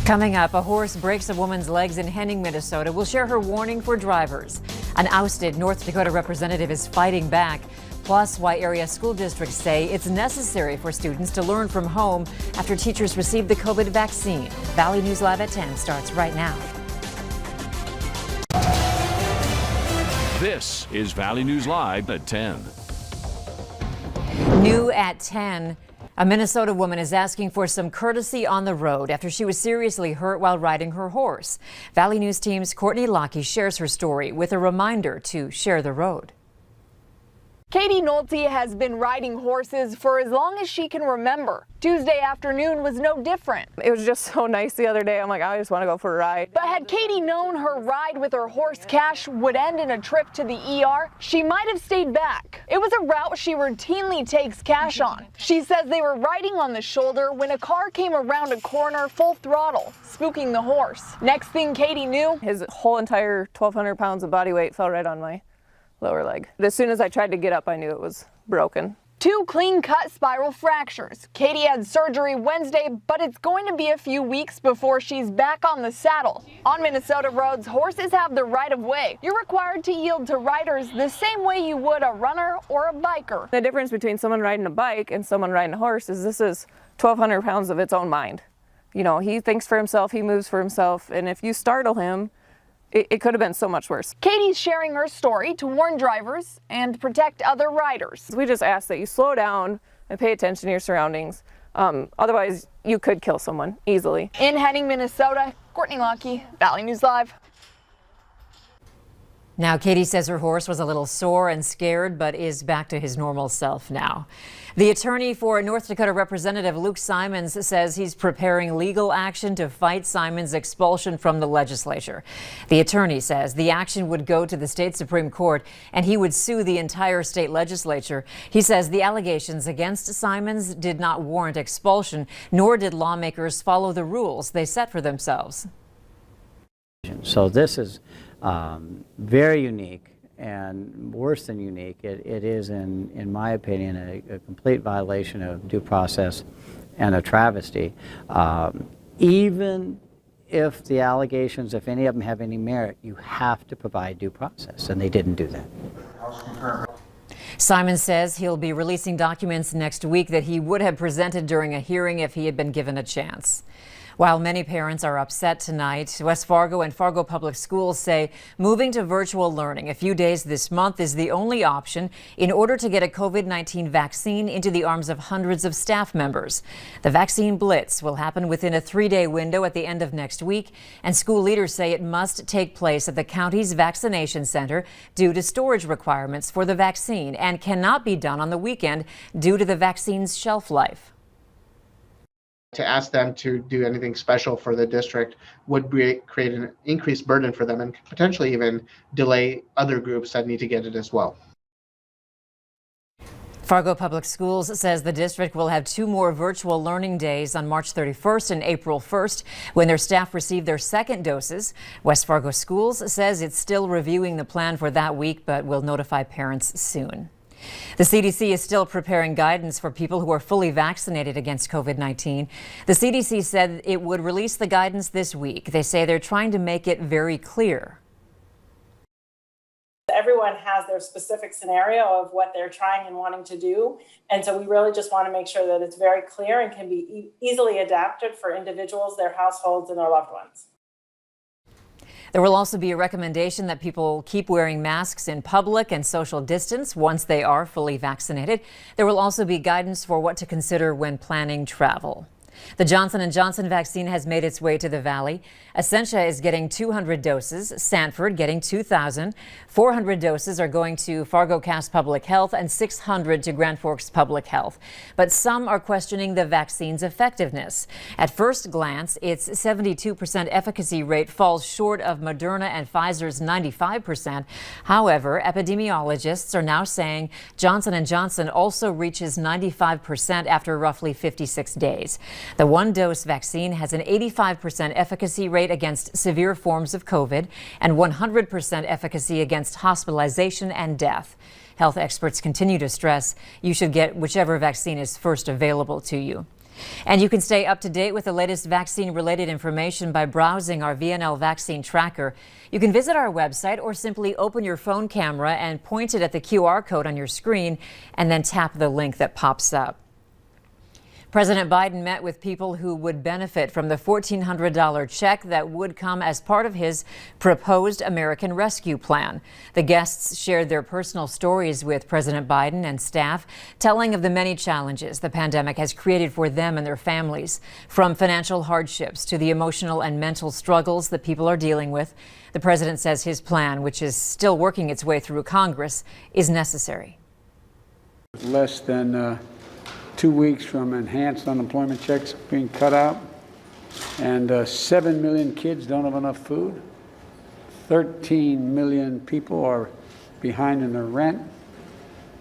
Coming up, a horse breaks a woman's legs in Henning, Minnesota. We'll share her warning for drivers. An ousted North Dakota representative is fighting back. Plus, why area school districts say it's necessary for students to learn from home after teachers receive the COVID vaccine. Valley News Live at 10 starts right now. This is Valley News Live at 10. New at 10. A Minnesota woman is asking for some courtesy on the road after she was seriously hurt while riding her horse. Valley News Team's Courtney Lockie shares her story with a reminder to share the road. Katie Nolte has been riding horses for as long as she can remember. Tuesday afternoon was no different. It was just so nice the other day. I'm like, I just want to go for a ride. But had Katie known her ride with her horse Cash would end in a trip to the ER, she might have stayed back. It was a route she routinely takes Cash on. She says they were riding on the shoulder when a car came around a corner full throttle, spooking the horse. Next thing Katie knew, his whole entire 1,200 pounds of body weight fell right on my lower leg. As soon as I tried to get up, I knew it was broken. 2 clean-cut spiral fractures. Katie had surgery Wednesday, but it's going to be a few weeks before she's back on the saddle. On Minnesota roads, horses have the right of way. You're required to yield to riders the same way you would a runner or a biker. The difference between someone riding a bike and someone riding a horse is this is 1,200 pounds of its own mind. You know, he thinks for himself, he moves for himself, and if you startle him, it could have been so much worse. Katie's sharing her story to warn drivers and protect other riders. We just ask that you slow down and pay attention to your surroundings. Otherwise, you could kill someone easily. In Henning, Minnesota, Courtney Lockie, Valley News Live. Now, Katie says her horse was a little sore and scared, but is back to his normal self now. The attorney for North Dakota Representative Luke Simons says he's preparing legal action to fight Simons' expulsion from the legislature. The attorney says the action would go to the state Supreme Court and he would sue the entire state legislature. He says the allegations against Simons did not warrant expulsion, nor did lawmakers follow the rules they set for themselves. So this is very unique and worse than unique. It is, in my opinion, a complete violation of due process and a travesty. Even if the allegations, if any of them have any merit, you have to provide due process, and they didn't do that. Simons says he'll be releasing documents next week that he would have presented during a hearing if he had been given a chance. While many parents are upset tonight, West Fargo and Fargo Public Schools say moving to virtual learning a few days this month is the only option in order to get a COVID-19 vaccine into the arms of hundreds of staff members. The vaccine blitz will happen within a 3-day window at the end of next week, and school leaders say it must take place at the county's vaccination center due to storage requirements for the vaccine and cannot be done on the weekend due to the vaccine's shelf life. To ask them to do anything special for the district would create an increased burden for them and potentially even delay other groups that need to get it as well. Fargo Public Schools says the district will have 2 more virtual learning days on March 31st and April 1st when their staff receive their second doses. West Fargo Schools says it's still reviewing the plan for that week, but will notify parents soon. The CDC is still preparing guidance for people who are fully vaccinated against COVID-19. The CDC said it would release the guidance this week. They say they're trying to make it very clear. Everyone has their specific scenario of what they're trying and wanting to do. And so we really just want to make sure that it's very clear and can be easily adapted for individuals, their households, and their loved ones. There will also be a recommendation that people keep wearing masks in public and social distance once they are fully vaccinated. There will also be guidance for what to consider when planning travel. The Johnson & Johnson vaccine has made its way to the Valley. Essentia is getting 200 doses, Sanford getting 2,000. 400 doses are going to Fargo-Cass Public Health and 600 to Grand Forks Public Health. But some are questioning the vaccine's effectiveness. At first glance, its 72% efficacy rate falls short of Moderna and Pfizer's 95%. However, epidemiologists are now saying Johnson & Johnson also reaches 95% after roughly 56 days. The 1-dose vaccine has an 85% efficacy rate against severe forms of COVID and 100% efficacy against hospitalization and death. Health experts continue to stress you should get whichever vaccine is first available to you. And you can stay up to date with the latest vaccine-related information by browsing our VNL vaccine tracker. You can visit our website or simply open your phone camera and point it at the QR code on your screen and then tap the link that pops up. President Biden met with people who would benefit from the $1,400 check that would come as part of his proposed American Rescue Plan. The guests shared their personal stories with President Biden and staff, telling of the many challenges the pandemic has created for them and their families, from financial hardships to the emotional and mental struggles that people are dealing with. The president says his plan, which is still working its way through Congress, is necessary. Less than 2 weeks from enhanced unemployment checks being cut out, and 7 million kids don't have enough food. 13 million people are behind in their rent.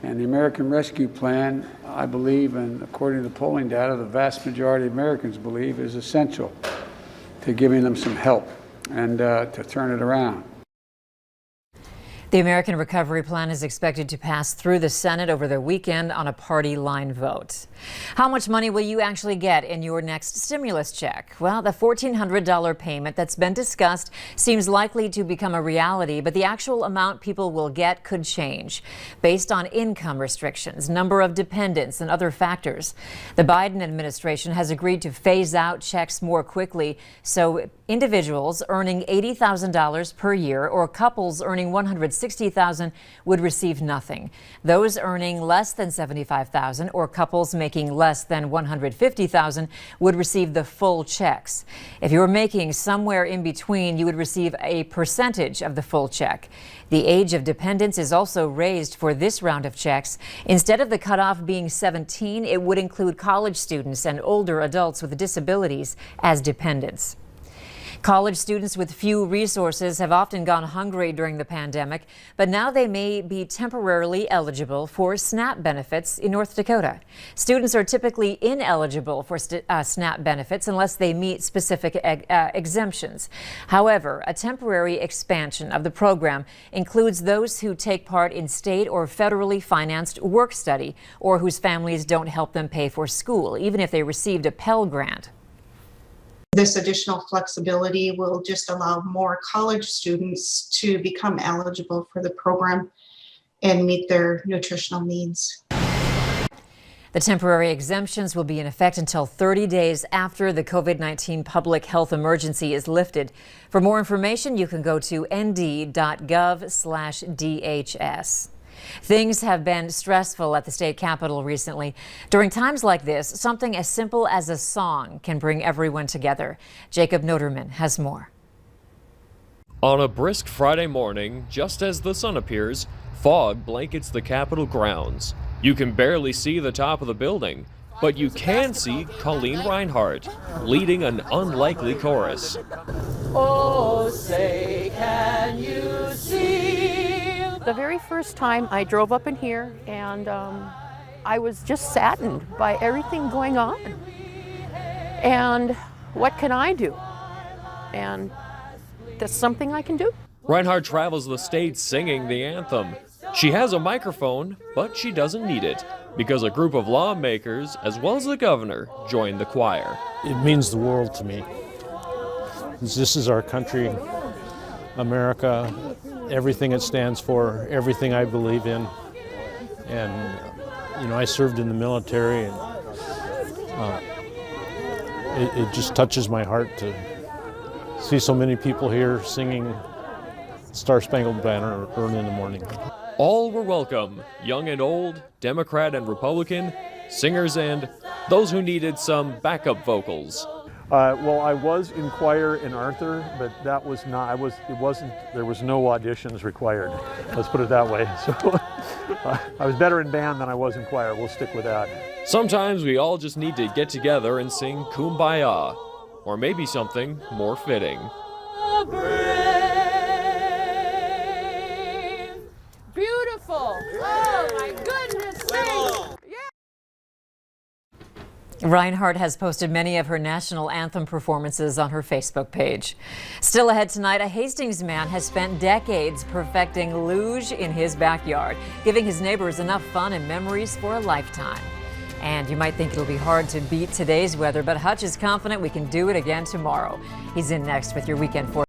And the American Rescue Plan, I believe, and according to the polling data, the vast majority of Americans believe is essential to giving them some help and to turn it around. The American Recovery Plan is expected to pass through the Senate over the weekend on a party line vote. How much money will you actually get in your next stimulus check? Well, the $1,400 payment that's been discussed seems likely to become a reality, but the actual amount people will get could change based on income restrictions, number of dependents, and other factors. The Biden administration has agreed to phase out checks more quickly, so individuals earning $80,000 per year or couples earning $160,000 would receive nothing. Those earning less than $75,000 or couples making less than $150,000 would receive the full checks. If you're making somewhere in between, you would receive a percentage of the full check. The age of dependents is also raised for this round of checks. Instead of the cutoff being 17, it would include college students and older adults with disabilities as dependents. College students with few resources have often gone hungry during the pandemic, but now they may be temporarily eligible for SNAP benefits in North Dakota. Students are typically ineligible for SNAP benefits unless they meet specific exemptions. However, a temporary expansion of the program includes those who take part in state or federally financed work study or whose families don't help them pay for school, even if they received a Pell Grant. This additional flexibility will just allow more college students to become eligible for the program and meet their nutritional needs. The temporary exemptions will be in effect until 30 days after the COVID-19 public health emergency is lifted. For more information, you can go to nd.gov/DHS. Things have been stressful at the state capitol recently. During times like this, something as simple as a song can bring everyone together. Jacob Noderman has more. On a brisk Friday morning, just as the sun appears, fog blankets the Capitol grounds. You can barely see the top of the building, but you can see Colleen Reinhardt leading an unlikely chorus. Oh, say, can you see? The very first time I drove up in here, and I was just saddened by everything going on. And what can I do? And that's something I can do. Reinhardt travels the state singing the anthem. She has a microphone, but she doesn't need it because a group of lawmakers, as well as the governor, joined the choir. It means the world to me. This is our country, America, everything it stands for, everything I believe in. And, you know, I served in the military, and it just touches my heart to see so many people here singing Star Spangled Banner early in the morning. All were welcome, young and old, Democrat and Republican, singers and those who needed some backup vocals. Well, I was in choir in Arthur, but that was not, there was no auditions required. Let's put it that way. So I was better in band than I was in choir. We'll stick with that. Sometimes we all just need to get together and sing Kumbaya, or maybe something more fitting. Beautiful. Oh my goodness sakes. Reinhardt has posted many of her national anthem performances on her Facebook page. Still ahead tonight, a Hastings man has spent decades perfecting luge in his backyard, giving his neighbors enough fun and memories for a lifetime. And you might think it'll be hard to beat today's weather, but Hutch is confident we can do it again tomorrow. He's in next with your weekend forecast.